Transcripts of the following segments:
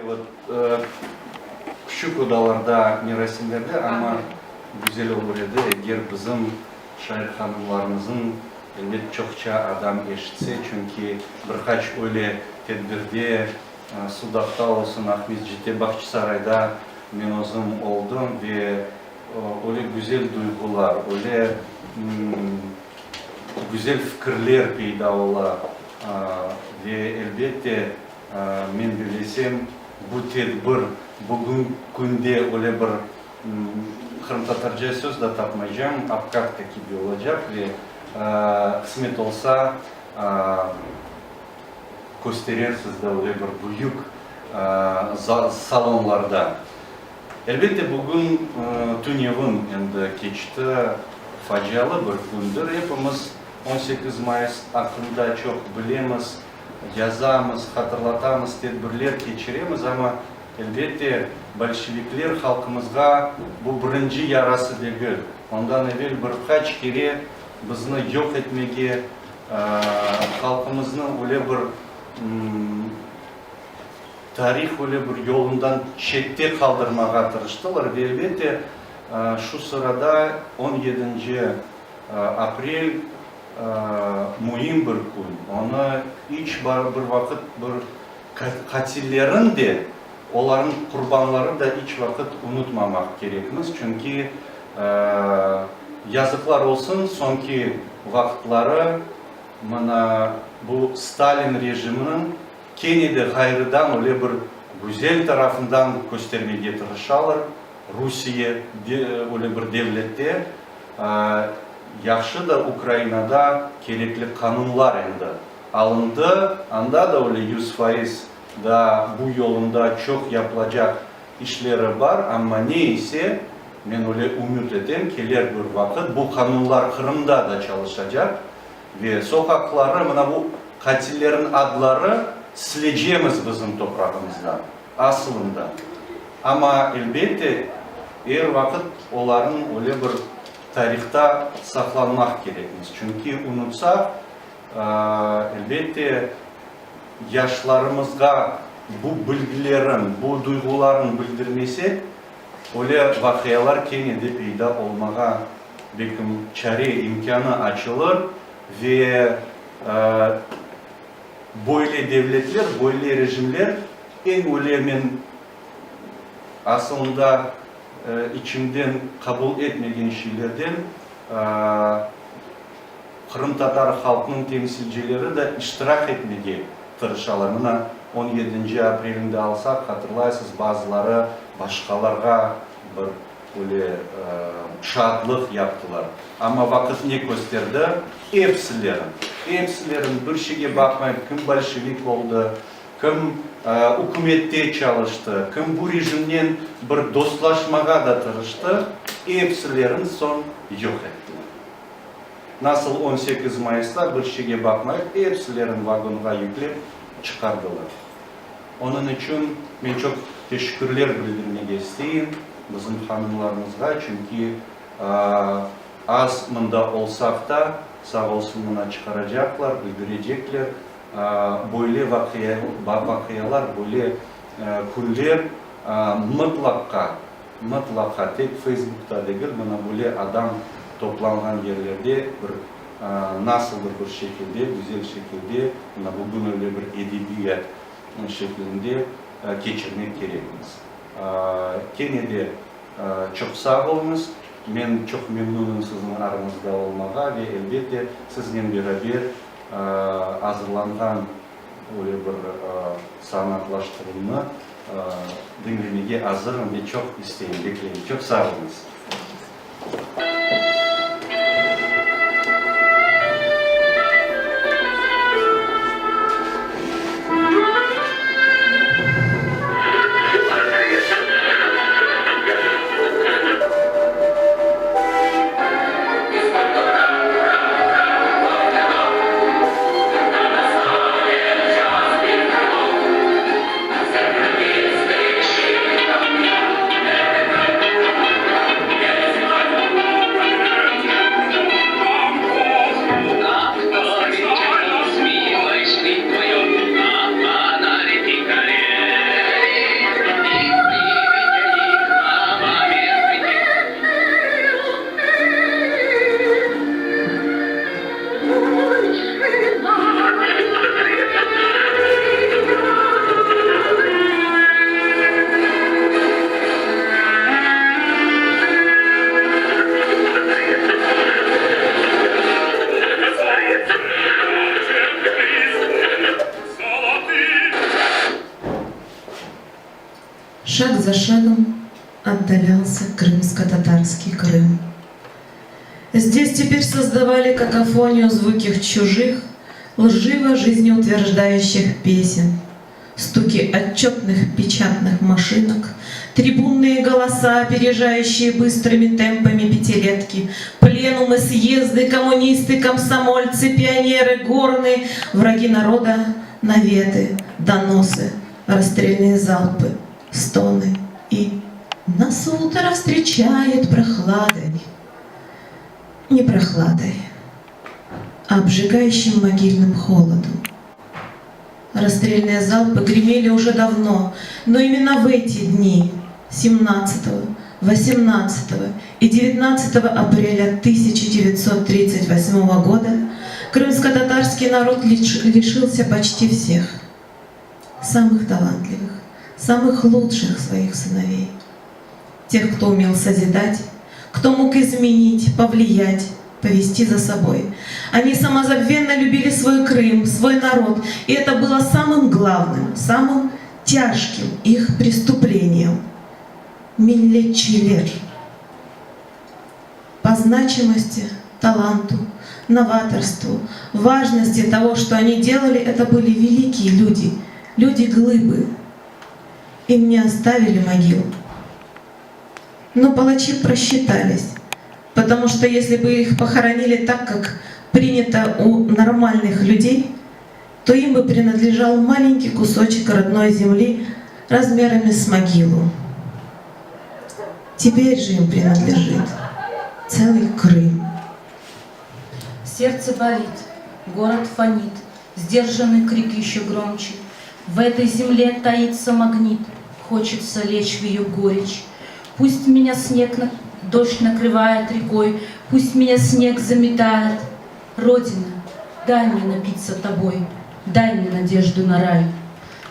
вот küçük odalarda neresinlerde ama güzel olur edi. Eğer bizim şair hanımlarımızın elbet çokça adam eşitse çünkü birkaç öyle tedbirde Sudak'ta olsun, Ahmet Ciddi Bahçesaray'da ben özüm oldum ve öyle güzel duygular, öyle güzel fikirler peyda ola ve elbette ben bilesem bu tedbir bugün günde öyle bir Kırım Tatarca söz de tapmayacağım, apkatka gibi olacak ve kısmet olsa gösterirsiniz de öyle bir büyük salonlarda. Elbette bugün Tünyav'ın geçti facialı bir gündür. Hepimiz 18 Mayıs hakkında çok bilemiz, yazamız, hatırlatamız, tedbirler geçiremiz ama elbette Bolşevikler halkımızga bu birinci yarası değil. Ondan evvel birkaç kere bizni yok etmeye, halkımızın öyle bir tarih öyle bir yolundan çette kaldırmaya tırıştılar ve elbette şu sırada 17. April mühim bir gün. Onu hiç bir vakit bir katillerin de onların kurbanları da hiç vakit unutmamak gerekmez. Çünkü yazıklar olsun sonki vakitleri bu Stalin rejiminin Kennedy gayrıdan öyle bir güzel tarafından göstermeye tırışırlar. Rusya öyle bir devlette yaxşı da Ukrayna'da gerekli kanunlar alındı. Anda da öyle 100% da bu yolunda çok yapılacak işleri var ama neyse ben öyle umut edeyim gelir bir vakit bu kanunlar Kırım'da da çalışacak ve sokakları bu katillerin adları sileceğimiz bizim toprağımızda aslında. Ama elbette her vakit onların öyle bir tarihte saklanmak gerekmez. Çünkü unutsak elbette yaşlarımızga bu bilgilerin, bu duyguların bildirmesi öyle vakayalar Kennedy'de peyda olmaya bekim çare imkanı açılır ve böyle devletler, böyle rejimler en öyle aslında içimden kabul etmediğim şeylerden Kırım Tatar halkının temsilcileri de iştirak etmeye tırışalar. 17. April'inde alsak hatırlarsınız bazıları başkalarına bir öyle şadlık yaptılar. Ama vakit ne gösterdi? Hepsilerin bir şeye bakmayıp kim Bolşevik oldu, kim hükümette çalıştı, kim bu rejimden bir dostlaşmaya da tırıştı, hepsilerin son yok ettiler. Nasıl 18 Mayıs'ta bir şeye bakmayıp hepsilerin vagonuna yükleyip çıkardılar. Onun için ben çok teşekkürler bildirmek isteyeyim bizim hanımlarımızga çünkü az mında olsak da sağ olsun buna çıkaracaklar, bildirecekler. Böyle vakayalar, böyle günler mutlaka tek Facebook'ta değil, böyle adam toplangan yerlerde bir nasıldır bir şekilde, güzel şekilde bugün öyle bir edebiyat şeklinde geçirmek gerekmez. Kennedy çok sağ olunuz. Ben çok memnunum sizin aranızda olmağa ve elbette sizinle beraber hazırlanan öyle bir sanatlaştırılma dinlemeye hazırım ve çok isteğim, bekleyin. Çok sağ olunuz. за шагом отдалялся крымско-татарский Крым. Здесь теперь создавали какофонию звуки чужих, лживо жизнеутверждающих песен, стуки отчетных печатных машинок, трибунные голоса, опережающие быстрыми темпами пятилетки, пленумы, съезды, коммунисты, комсомольцы, пионеры, горные, враги народа, наветы, доносы, расстрельные залпы, стоны. И нас утро встречает прохладой, не прохладой, а обжигающим могильным холодом. Расстрельные залпы гремели уже давно, но именно в эти дни, 17, 18 и 19 апреля 1938 года, крымско-татарский народ лишился почти всех, самых талантливых, самых лучших своих сыновей, тех, кто умел созидать, кто мог изменить, повлиять, повести за собой. Они самозабвенно любили свой Крым, свой народ, и это было самым главным, самым тяжким их преступлением. Миллетчилер. По значимости, таланту, новаторству, важности того, что они делали, это были великие люди, люди-глыбы. Им не оставили могил. Но палачи просчитались, потому что если бы их похоронили так, как принято у нормальных людей, то им бы принадлежал маленький кусочек родной земли размерами с могилу. Теперь же им принадлежит целый Крым. Сердце болит, город фонит, сдержанный крик еще громче. В этой земле таится магнит, хочется лечь в ее горечь. Пусть меня дождь накрывает рекой, пусть меня снег заметает. Родина, дай мне напиться тобой, дай мне надежду на рай.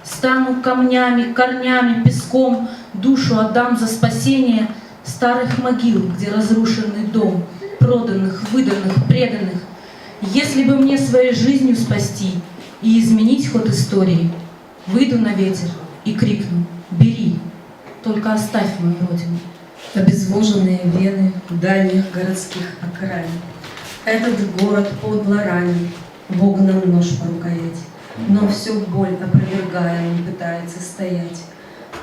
Стану камнями, корнями, песком, душу отдам за спасение старых могил, где разрушенный дом, проданных, выданных, преданных. Если бы мне своей жизнью спасти и изменить ход истории, выйду на ветер и крикну: бери, только оставь мою родину. Обезвоженные вены дальних городских окраин. Этот город подло ранен, вогнан нож по рукоять, но всю боль опровергая, он пытается стоять.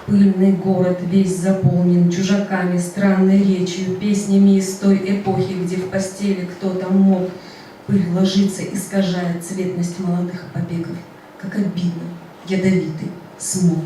Пыльный город весь заполнен чужаками, странной речью, песнями из той эпохи, где в постели кто-то мог. Пыль ложится, искажая цветность молодых побегов, как обидно, ядовитый смог.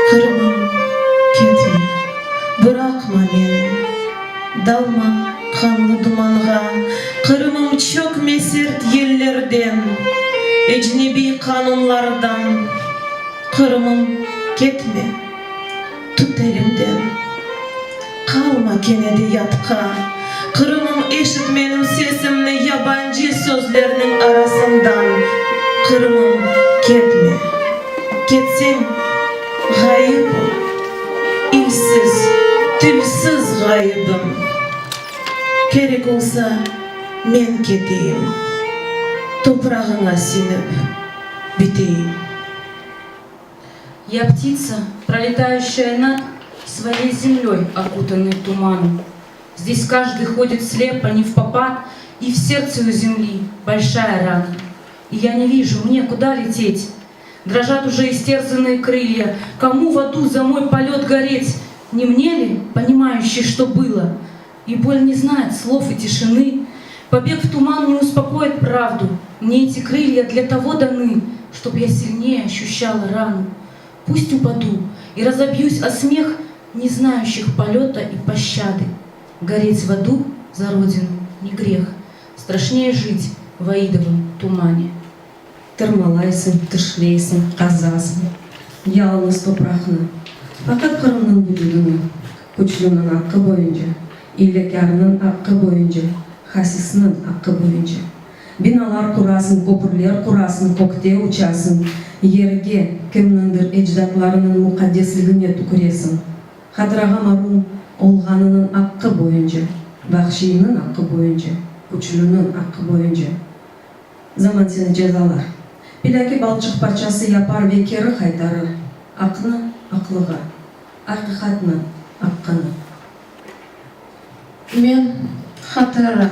Kırımım ketme, bırakma beni. Dalma kanlı dumanğa, Kırımım çökme sert yerlerden, ecnebi kanunlardan. Kırımım ketme, tut elimden. Kalma kenedi yatka, Kırımım eşit benim sesimni yabancı sözlerinin arasından. Kırımım ketme, ketsen gayibim, ilsiz, tülsiz gayibim. Gerek olsa men keteyim, toprağına sinip biteyim. Я птица, пролетающая над своей землей, окутанной туманом. Здесь каждый ходит слепо, не впопад, и в сердце у земли большая рана. И я не вижу, мне куда лететь. Дрожат уже истерзанные крылья. Кому в аду за мой полет гореть? Не мне ли, понимающий, что было? И боль не знает слов и тишины. Побег в туман не успокоит правду. Мне эти крылья для того даны, чтоб я сильнее ощущала рану. Пусть упаду и разобьюсь о смех не знающих полета и пощады. Гореть в аду за родину не грех. Страшнее жить в аидовом тумане. Тырмалайсың, тышлейсың, қазасың, ялыңыз топырағына. Fakat Kırım'ın vücudunu, uçluğunun hakkı boyunca, illekarının hakkı boyunca, хасисінің ақы бойынша. Биналар құрасын, көпірлер құрасын, көкте учасын, ерге кімніңдір эждатларының мұқаддеслігіне түкіресін. Хадыраға марун олғанының ақы бойынша, бақшиының ақы бойынша, күчлінің ақы бойынша. Заман сені жазалар. Пиляки балчық парчасы япар векері қайтарыр. Ақны ақлыға, ақиқатны аққаны. Мен хатыра,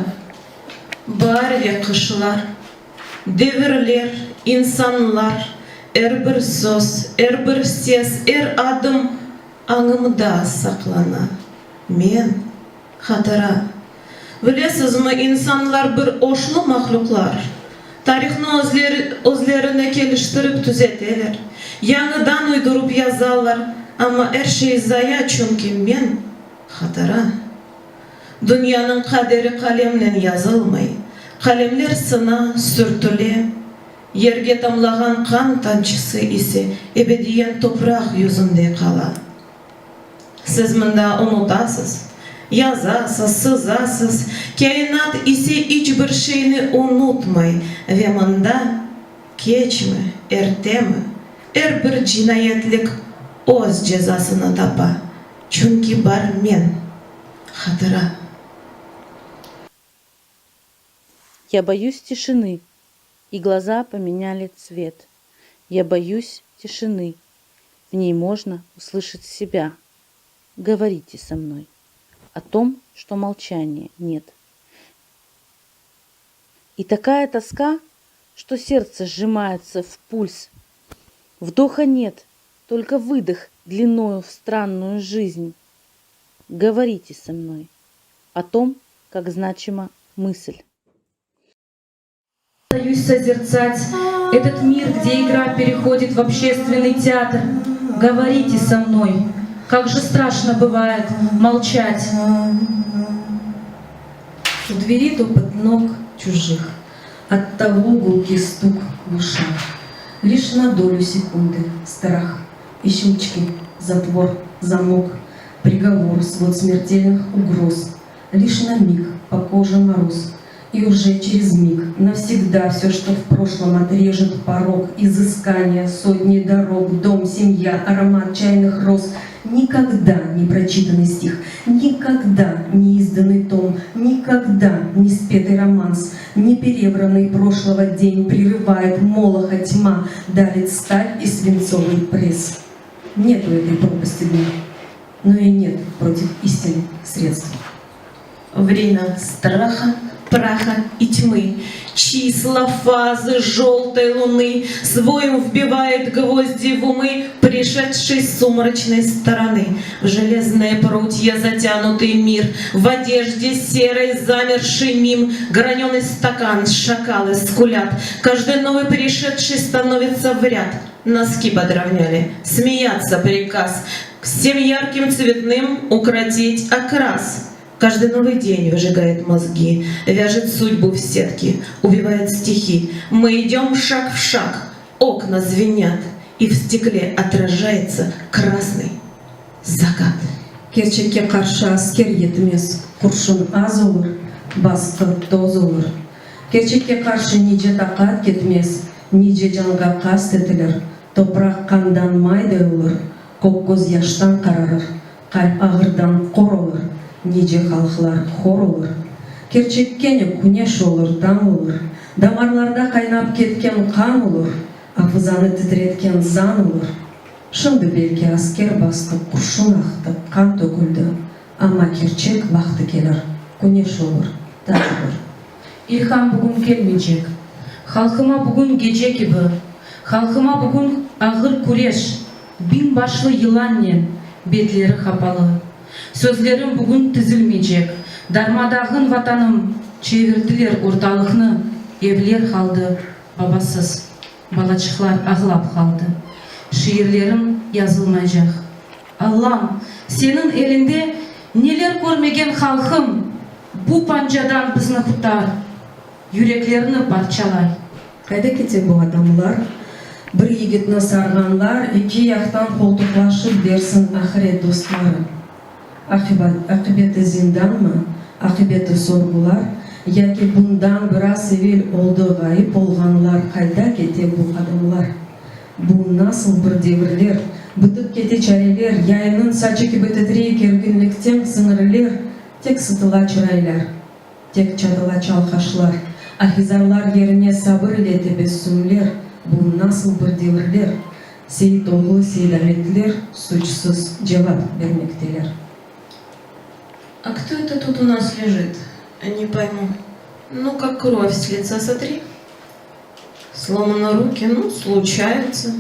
бар кышлар, деверлер, инсанлар, бір сөз, бір сес, адым аңымда сақлана. Мен хатыра. Білесіз ме, инсанлар бір ошлы мақлуқлар. Тарихны өзлеріне келіштіріп түзетелер. Яңыдан уйдырып язалар, ama her şey zaya çünkü men hatara. Dünyanın kaderi kalemle yazılmay. Kalemler sına sürtüle. Yerge damlagan kan tançısı ise ebediyen toprak yüzünde kala. Siz mında unutasız, yazasız, sızasız. Kainat ise hiçbir şeyini unutmay. Ve mında keçme, erteme, bir cinayetlik öz cezasını tapa. Çünkü var men hatıra. Я боюсь тишины, и глаза поменяли цвет. Я боюсь тишины, в ней можно услышать себя. Говорите со мной о том, что молчания нет. И такая тоска, что сердце сжимается в пульс. Вдоха нет, только выдох длиною в странную жизнь. Говорите со мной о том, как значима мысль. Остаюсь созерцать этот мир, где игра переходит в общественный театр. Говорите со мной, как же страшно бывает молчать. У двери топот ног чужих, оттого гулкий стук в ушах. Лишь на долю секунды страх и щелчки, затвор, замок, приговор, свод смертельных угроз. Лишь на миг по коже мороз. И уже через миг навсегда все, что в прошлом, отрежет порог, изыскания, сотни дорог, дом, семья, аромат чайных роз. Никогда не прочитанный стих, никогда не изданный том, никогда не спетый романс, не перевранный прошлого день прерывает молоха тьма, давит сталь и свинцовый пресс. Нету этой пропасти дна, но и нет против истины средств. Время страха, праха и тьмы, числа, фазы желтой луны своим вбивает гвозди в умы, пришедший с сумрачной стороны. В железные прутья затянутый мир, в одежде серой замерший мим, граненый стакан шакалы скулят, каждый новый пришедший становится в ряд. Носки подровняли, смеяться приказ, всем ярким цветным укротить окрас. Каждый новый день выжигает мозги, вяжет судьбу в сетки, убивает стихи. Мы идем шаг в шаг, окна звенят, и в стекле отражается красный закат. Керчекке қаршы аскер етмес, құршын аз olur, басқы тоз olur. Керчекке қаршы ниже тақат кетмес, ниже жанға қаст етілер, топырақ қандан майдай olur, көк көз яштан қарарыр, қалп ағырдан қор olur. Ниже халқылар хор olur. Керчеккені күнеш olur, таң olur. Дамарларда қайнап кеткен қан olur. Афызаны тітіреткен зан olur. Шынды белке аскер басты, құршын ақты, қан төгілді. Ама керчек бақты келер. Күнеш olur, таң olur. Ilham bugün gelmeyecek. Halkıma bugün gece gibi. Halkıma bugün ağır kureş. Bin başlı yılannen, betleri kapalı. Sözlerim bugün tizilmeyecek. Darmadağın vatanım, çevirdiler ortalıkını. Evler kaldı, babasız. Balacıklar ağlap kaldı. Şiirlerim yazılmayacak. Allah'ım, senin elinde neler görmegen halkım. Bu pancadan bizni kurtar. Yüreklerini parçalay. Қайда кете бұл адамлар? Бір егетіні сарғанлар, екі яқтан қолтықлашып берсін ақырет достары. Ақыбеті зиндан ма, ақыбеті сорғылар, Яки бундан біраз евел олды ғайып болғанлар, қайда кете бұл адамлар. Бұл насыл бір девірлер, бұтып кете чарелер, яйының сачыки бітітрей кергінліктен сыңырлер, тек сытыла чырайлар, тек чатыла чалқашлар, ахизарлар еріне сабыр леті без сүмлер, бұл насыл бір девірлер, сейт оғлы сейдаметлер, сучсыз жавап бермектелер. А кто это тут у нас лежит? Не пойму. Ну, как кровь с лица сотри. Сломаны руки, ну, случается.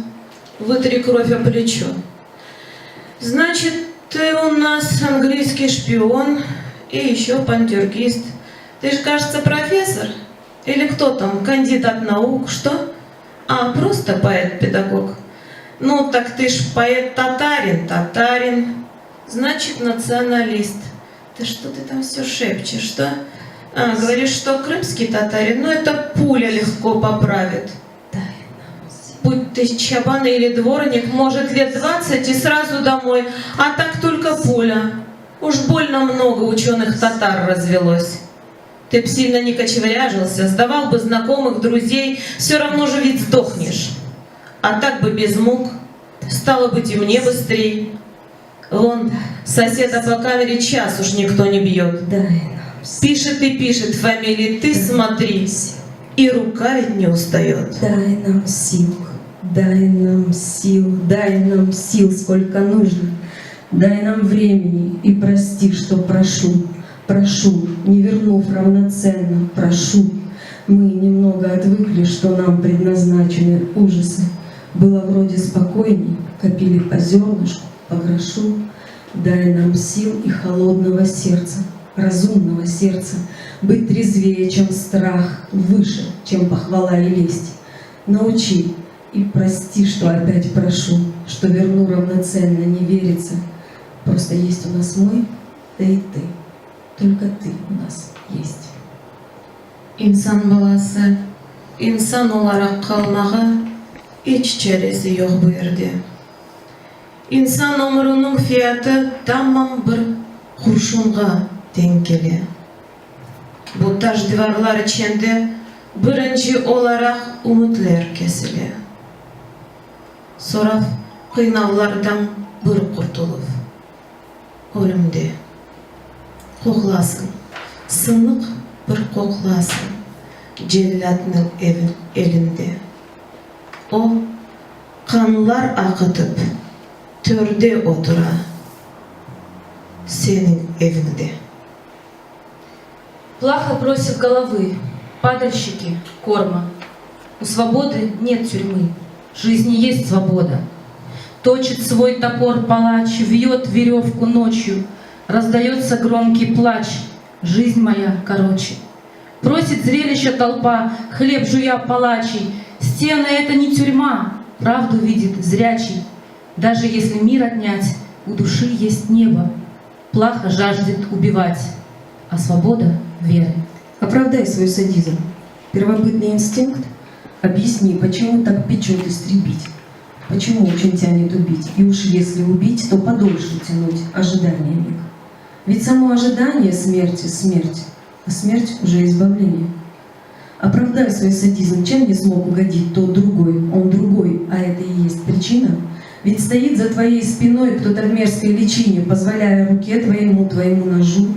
Вытри кровь о плечо. Значит, ты у нас английский шпион и еще пантюркист. Ты же, кажется, профессор. Или кто там, кандидат наук, что? А, просто поэт-педагог. Ну, так ты ж поэт-татарин. Значит, националист. Да что ты там все шепчешь, что? А, говоришь, что крымский татарин, ну это пуля легко поправит. Будь ты чабан или дворник, может, лет 20 и сразу домой, а так только пуля. Уж больно много ученых татар развелось. Ты б сильно не кочевряжился, сдавал бы знакомых, друзей, все равно же ведь сдохнешь. А так бы без мук, стало быть и мне быстрей. Вон, соседа по камере час уж никто не бьет. Пишет и пишет фамилии, ты смотри, и рука ведь не устает. Дай нам сил, дай нам сил, дай нам сил, сколько нужно. Дай нам времени и прости, что прошу, прошу, не вернув равноценно, прошу. Мы немного отвыкли, что нам предназначены ужасы. Было вроде спокойней, копили по зернышку, по грошу. Дай нам сил и холодного сердца, разумного сердца, быть трезвее, чем страх, выше, чем похвала и лесть. Научи и прости, что опять прошу, что верну равноценно, не верится. Просто есть у нас мы, да и ты. Только ты у нас есть. Инсан баласы, инсан olarak kalmağa hiç çaresi yok bu yerde. İnsan ömrünün fiyatı tamam bir kurşunga denk geliyor. Bu taş divarlar içinde birinci olarak umutlar kesiliyor. Sonra kıynavlardan bir kurtulup ölümde koklasın, sınık bir koklasın cellatның elinde. O kanlar akıtıp törde otura senin evinde. Плаха просит головы, падальщики, корма. У свободы нет тюрьмы, жизни есть свобода. Точит свой топор палач, вьет веревку ночью, раздается громкий плач, жизнь моя короче. Просит зрелища толпа, хлеб жуя палачий, стены — это не тюрьма, правду видит зрячий. Даже если мир отнять, у души есть небо. Плаха жаждет убивать, а свобода — веры. Оправдай свой садизм. Первобытный инстинкт. Объясни, почему так печет истребить. Почему очень тянет убить. И уж если убить, то подольше тянуть ожидание миг. Ведь само ожидание смерти — смерть, а смерть уже избавление. Оправдай свой садизм. Чем не смог угодить тот другой? Он другой, а это и есть причина. Ведь стоит за твоей спиной кто-то в мерзкой личине, позволяя руке твоему ножу.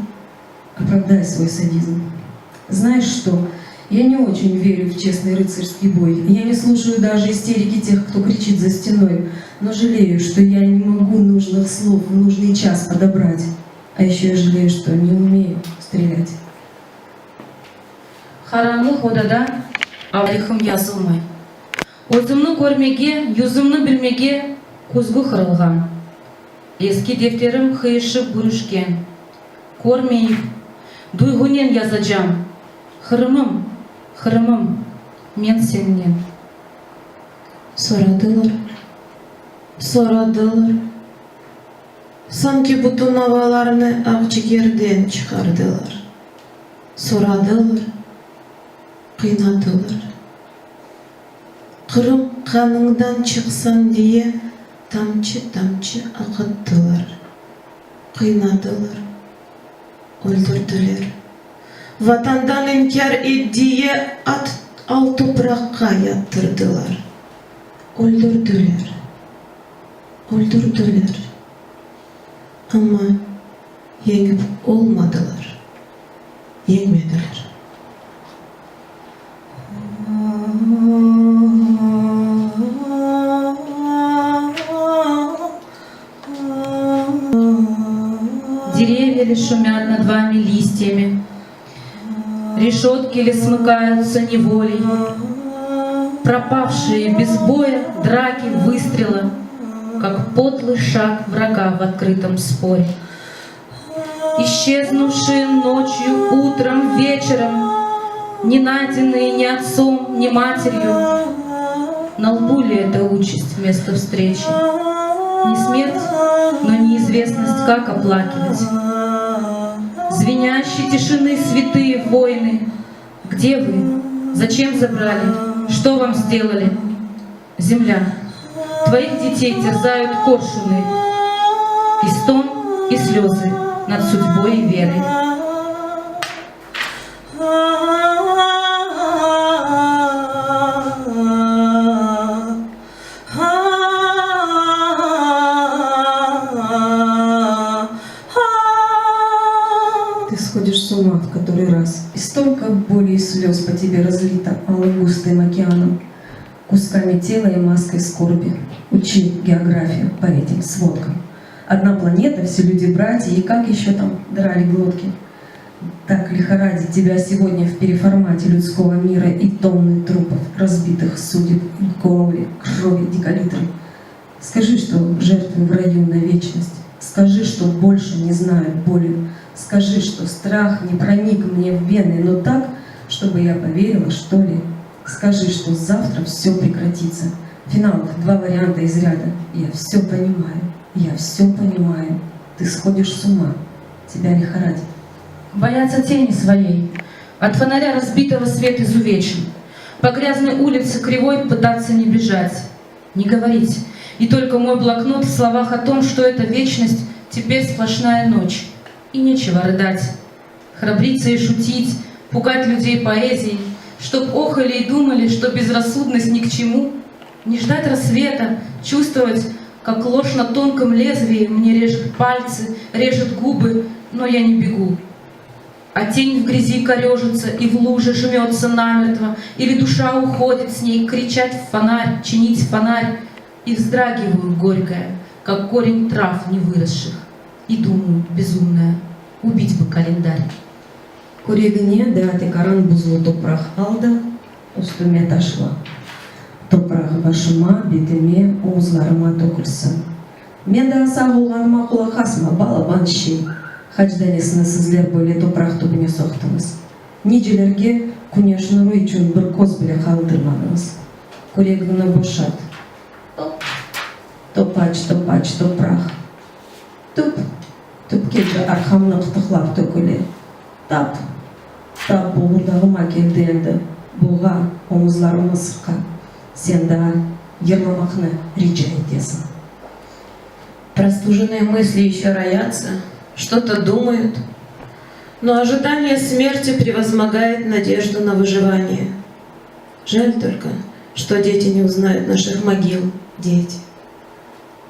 Оправдай свой садизм. Знаешь что? Я не очень верю в честный рыцарский бой. Я не слушаю даже истерики тех, кто кричит за стеной. Но жалею, что я не могу нужных слов в нужный час подобрать. А еще я жалею, что не умею стрелять. Харамлық одада тарихым yazылмай. Өзімні көрмеге, юзымны білмеге көзгі қырылған. Ескі дефтерім қиышып бүрішкен. Көрмейіп, дуйғынен язачам. Хырымым, хырымым, мен сеннен. Сорадылар, сорадылар. Sanki bütün havalarını akciğerden çıkardılar. Soradılar, kıynadılar. Kırım kanından çıksın diye tamçı tamçı akıttılar. Kıynadılar, öldürdüler. Ватандан инкяр иддие at al toprakka yattırdılar. Öldürdüler. Öldürdüler. Ama yenip olmadılar. Yenmediler. Деревья ли шумят над вами листьями, решетки ли смыкаются неволей, пропавшие без боя драки, выстрела, как подлый шаг врага в открытом споре. Исчезнувшие ночью, утром, вечером, не найденные ни отцом, ни матерью, на лбу ли эта участь вместо встречи? Не смерть, но неизвестность, как оплакивать. Звенящие тишины святые войны, где вы? Зачем забрали? Что вам сделали? Земля, твоих детей терзают коршуны, и стон, и слезы над судьбой и верой. Ты сходишь с ума в который раз, и столько боли и слез по тебе разлито алым густым океаном, кусками тела и маской скорби. Учи географию по этим сводкам. Одна планета, все люди-братья, и как еще там драли глотки. Так лихорадит тебя сегодня в переформате людского мира и тонны трупов, разбитых судеб, крови, декалитры. Скажи, что жертвы в раю на вечность. Скажи, что больше не знаю боли. Скажи, что страх не проник мне в вены, но так, чтобы я поверила, что ли. Скажи, что завтра все прекратится. Финал, 2 варианта из ряда. Я все понимаю, я все понимаю. Ты сходишь с ума, тебя лихорадит. Боятся тени своей, от фонаря разбитого свет изувечен. По грязной улице кривой пытаться не бежать, не говорить. И только мой блокнот в словах о том, что эта вечность теперь сплошная ночь. И нечего рыдать, храбриться и шутить, пугать людей поэзией, чтоб охали и думали, что безрассудность ни к чему. Не ждать рассвета, чувствовать, как ложь на тонком лезвии мне режет пальцы, режет губы, но я не бегу. А тень в грязи корежится и в луже жмется намертво, или душа уходит с ней кричать в фонарь, чинить фонарь, и вздрагиваю горькая, как корень трав не выросших, и думаю, безумная, убить бы календарь. Көрегіне дәті қаран бұзылы топырақ алды, үстіме ташла. Топырақ башыма, бетіме, уызларыма төкілсін. Мен де аса болғаныма құлақ асма, балабан шей. Хачданесіні сізлер бөле топырақ түбіне соқтыңыз. Неделерге күнеш нұры үшін бір көз біле қалдырмадыңыз. Көрегіні бошат. Топач, топач, топырақ. Түп, түп келді арқамны қытықлап төкіле. Тап бұлдағыма келді енді, бұлға омызларыма сыққа. Сен да ерламақны рича етесің. Простуженные мысли еще роятся, что-то думают, но ожидание смерти превозмогает надежду на выживание. Жаль только, что дети не узнают наших могил, дети.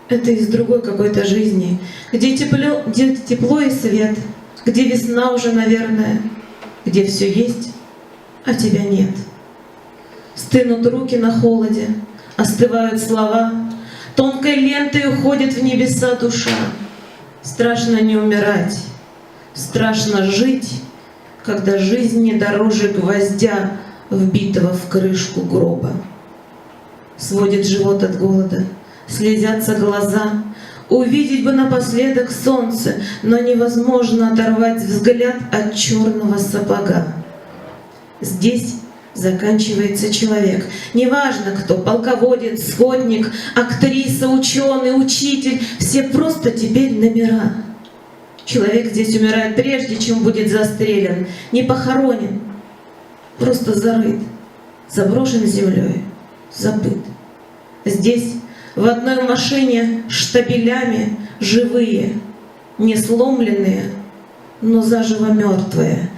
Это из другой какой-то жизни, где тепло и свет, где весна уже, наверное, где все есть, а тебя нет. Стынут руки на холоде, остывают слова, тонкой лентой уходит в небеса душа. Страшно не умирать, страшно жить, когда жизнь не дороже гвоздя, вбитого в крышку гроба. Сводит живот от голода, слезятся глаза. Увидеть бы напоследок солнце, но невозможно оторвать взгляд от черного сапога. Здесь заканчивается человек. Неважно кто, полководец, сходник, актриса, ученый, учитель, все просто теперь номера. Человек здесь умирает прежде, чем будет застрелен, не похоронен, просто зарыт, заброшен землей, забыт. Здесь в одной машине штабелями живые, не сломленные, но заживо мертвые.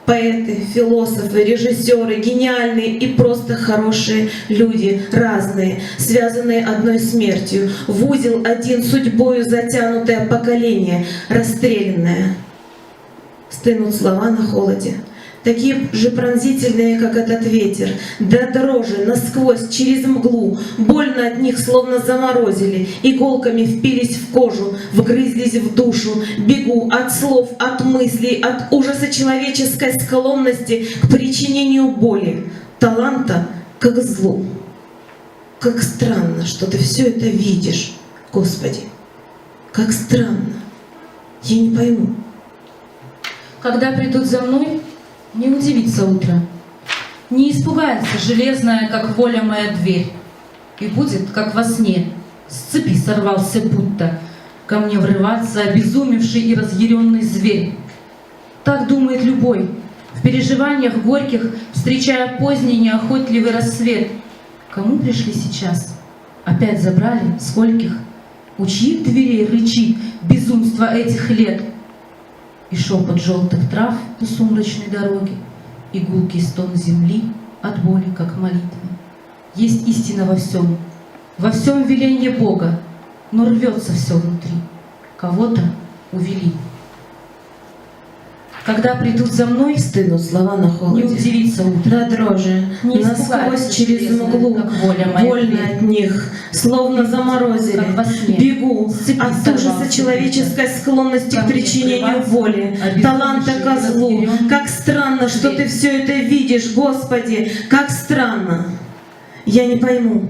Поэты, философы, режиссеры, гениальные и просто хорошие люди, разные, связанные одной смертью, в узел один судьбою затянутое поколение, расстрелянное. Стынут слова на холоде, такие же пронзительные, как этот ветер, до дрожи, насквозь, через мглу, больно от них словно заморозили, иголками впились в кожу, вгрызлись в душу, бегу от слов, от мыслей, от ужаса человеческой склонности к причинению боли, таланта как злу. Как странно, что ты все это видишь, Господи, как странно, я не пойму. Когда придут за мной, не удивится утро, не испугается железная, как воля моя, дверь, и будет, как во сне, с цепи сорвался будто, ко мне врываться обезумевший и разъяренный зверь. Так думает любой, в переживаниях горьких, встречая поздний неохотливый рассвет. Кому пришли сейчас? Опять забрали? Скольких? У чьих дверей рычит безумство этих лет? И шепот желтых трав у сумрачной дороги, и гулкий стон земли от боли, как молитва. Есть истина во всем веленье Бога, но рвется все внутри. Кого-то увели. Когда придут за мной, Стынут слова на не холоде, удивится утро. до дрожи, Не насквозь испугается через железная, мглу, как воля моя, больно дверь. от них, словно заморозили. Как во сне. Бегу С цепи от ужаса сорвался человеческой склонности Ко к мне причинению врываться, боли, обезумевший таланта и ко злу. разъяренный Как странно, что зверь. ты все это видишь, Господи, как странно. Я не пойму.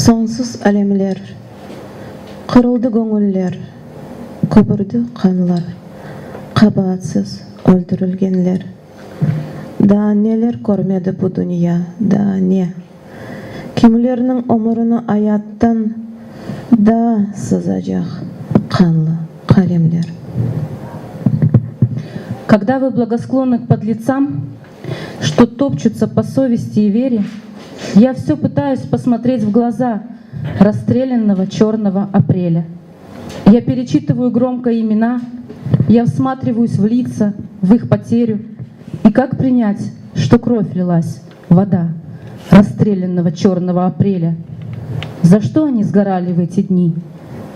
Songsuz alemler, kırıldı gönüller, köpürdü kanlar, kabahatsız öldürülgenler. Da neler görmedi bu dünya, da ne? Kimlerinin ömrünü hayattan da sızacak kanlı kalemler. Когда вы благосклонны к подлецам, что топчутся по совести и вере, я все пытаюсь посмотреть в глаза расстрелянного черного апреля. Я перечитываю громко имена, я всматриваюсь в лица, в их потерю. И как принять, что кровь лилась, вода расстрелянного черного апреля? За что они сгорали в эти дни?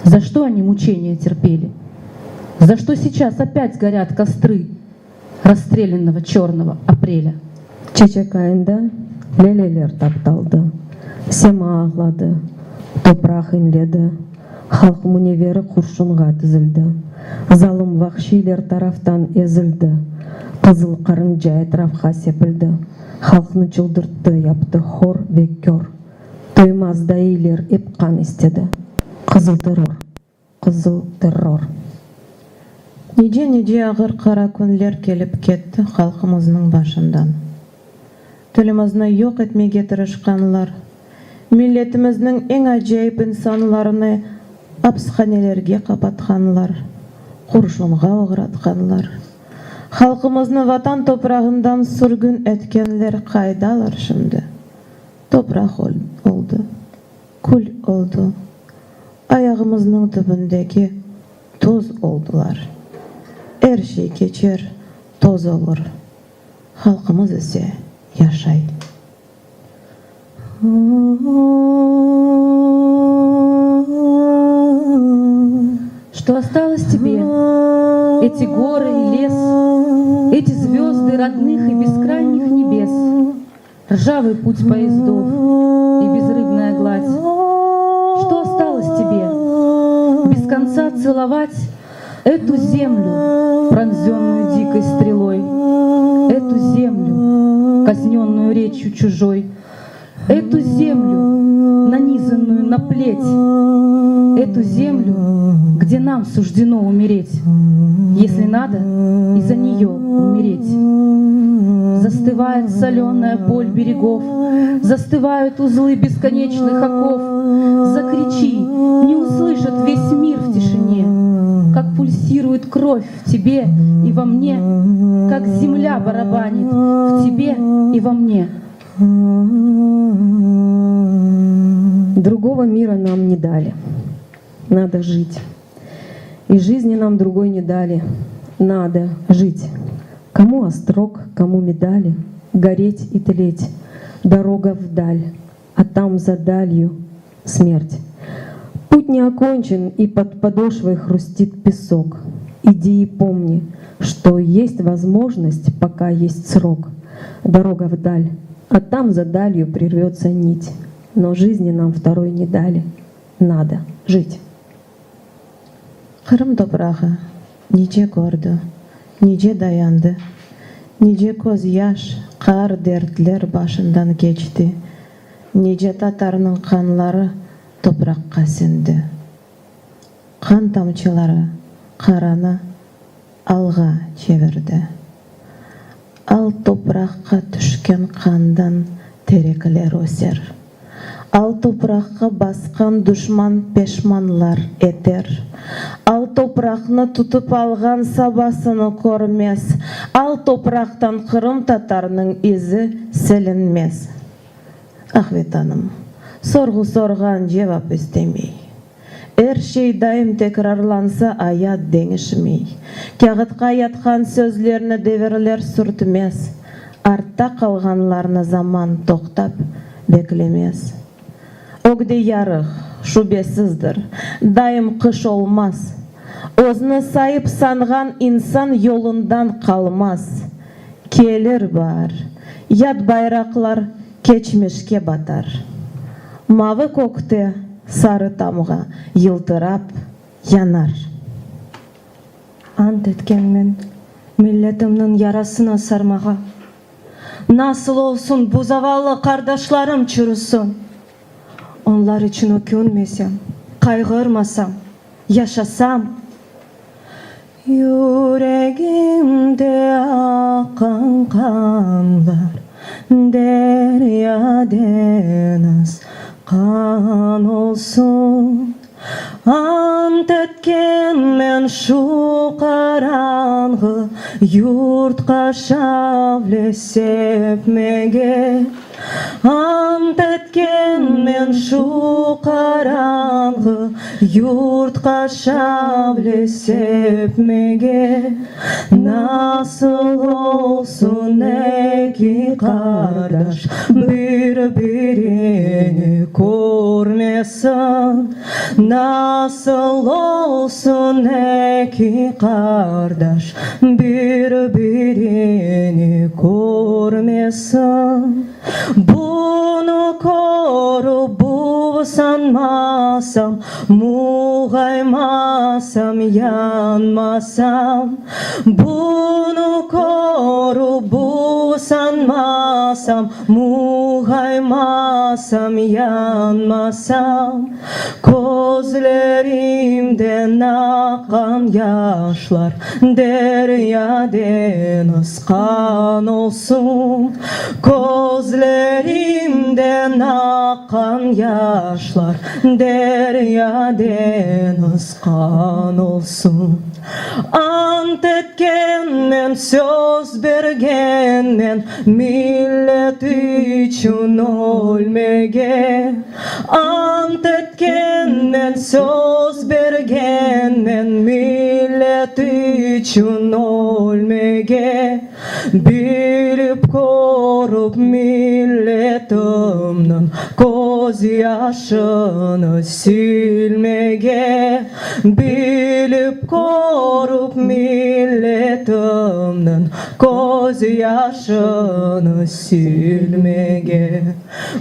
За что они мучения терпели? За что сейчас опять горят костры расстрелянного черного апреля? Çiçek ayında leleler тапталды, сема ağladı, toprak inledi, halk muneveri kurşunға тізілді, залым вахшилер тарафтан ezildi, қызыл қарынжа etrafқа sepildi, halkını çıldırttı, yaptı hor ve kör, toymaz dayılar hep kan istedi, қызыл terror, қызыл terror. Nice ağır kara günler kelip ketti halkımızın başından. Tilimizni yok etmeye tirişkanlar, milletimizin en acayip insanlarını hapishanelerge kapatkanlar, kurşunga uğratkanlar. Halkımızın vatan toprağından sürgün etkenler kaydalar şimdi. Toprak oldu, kul oldu, ayağımızın dibindeki toz oldular. Her şey geçer, toz olur. Halkımız ise yaşay. Что осталось тебе? Эти горы и лес, эти звезды родных и бескрайних небес, ржавый путь поездов и безрыбная гладь. Что осталось тебе? Без конца целовать эту землю, пронзенную дикой стрелой, эту землю, казненную речью чужой, эту землю, нанизанную на плеть, эту землю, где нам суждено умереть, если надо, и за нее умереть. Застывает соленая боль берегов, застывают узлы бесконечных оков. Закричи, не услышит весь мир в тишине, как пульсирует кровь в тебе и во мне, как земля барабанит в тебе и во мне. Другого мира нам не дали. Надо жить. И жизни нам другой не дали. Надо жить. Кому острог, кому медали, гореть и тлеть. Дорога вдаль, а там за далью смерть. Путь не окончен, и под подошвой хрустит песок. Иди и помни, что есть возможность, пока есть срок. Дорога вдаль, а там за далью прервется нить. Но жизни нам второй не дали. Надо жить. Kırım toprağı nice gördü, nice dayandı, nice koz yaş, kar dertler başından geçti, nice Tatarının kanları toprakka sindi. Kan tamçıları karana alga çevirdi. Al toprakka düşken kandan terekler öser. Al toprakka baskan düşman peşmanlar eter. Al toprakны tutup algan sabasını görmez. Al topraktan Kırım Tatarının izi silinmez. Ahmet Hanım, sorgu sorgan cevap istemey. Her şey daim tekrarlansa ayat denişmey. Kağıtqa yatkan sözlerini devirler sürtmez. Artta kalganlarını zaman toktap beklemez. Ogde yarıq, şubesizdir, daim kış olmaz. Özünü sayıp sangan insan yolundan kalmaz. Kelir var, yat bayraklar keçmişke batar. Mavi kokte sarı tamga yıltırap yanar. Ant etkenmen milletimnin yarasına sarmağa. Nasıl olsun bu zavallı kardeşlerim çürüsün. Onlar için ökünmesem, kaygırmasam, yaşasam. Yüreğimde akan kanlar, derya deniz kan olsun. Ant etken men şu karanğı yurtqa şavle sepmege. Ant etken men şu karanğı yurtqa şavle sepmege. Nasıl olsun iki kardeş birbirini görmesin. Nasıl olsun iki kardeş birbirini görmesin. Bunu korup bu sanmasam, muğaymasam, yanmasam. Bunu korup bu sanmasam, muğaymasam, yanmasam. Gözlerimden akan yaşlar derya deniz kan olsun. Gözlerimden akan yaşlar derya deniz kan olsun. Ant etken men söz bergen men millet için ölmege. Ant etken men söz bergen men millet için ölmege. Bilip korup milletimden göz yaşını silmege. Bilip korup milletimden göz yaşını silmege.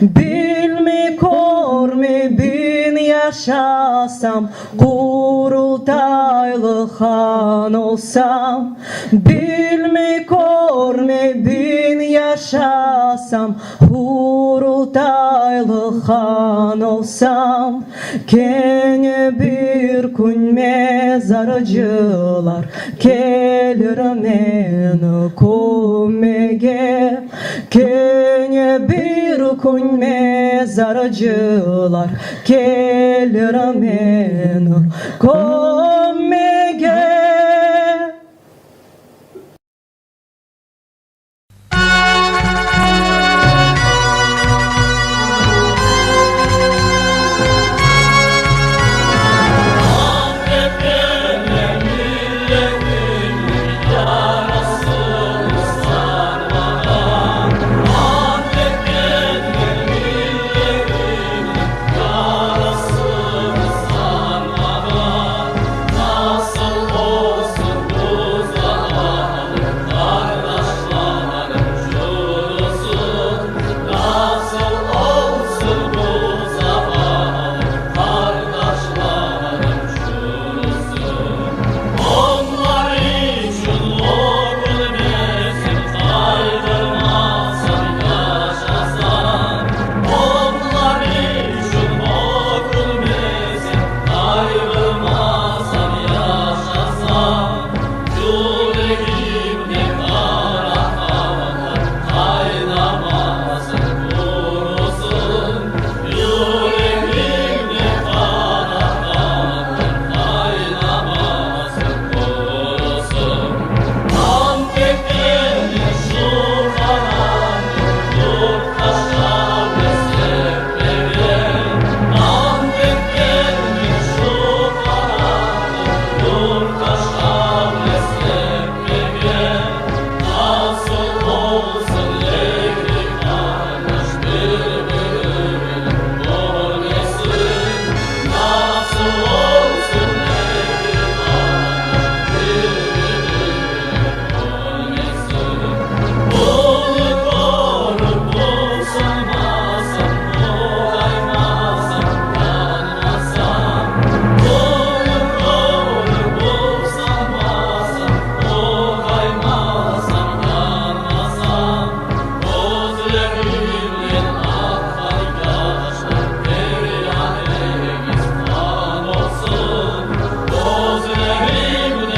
Bilmi kormi bin yaşasam, kurultaylı han olsam. Bilmi kormi bin yaşasam, kurultaylı han olsam. Kene bir gün mezarcılar gelir meni kömege. Kene bir gün mezarcılar gelir meni kömege.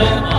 Кен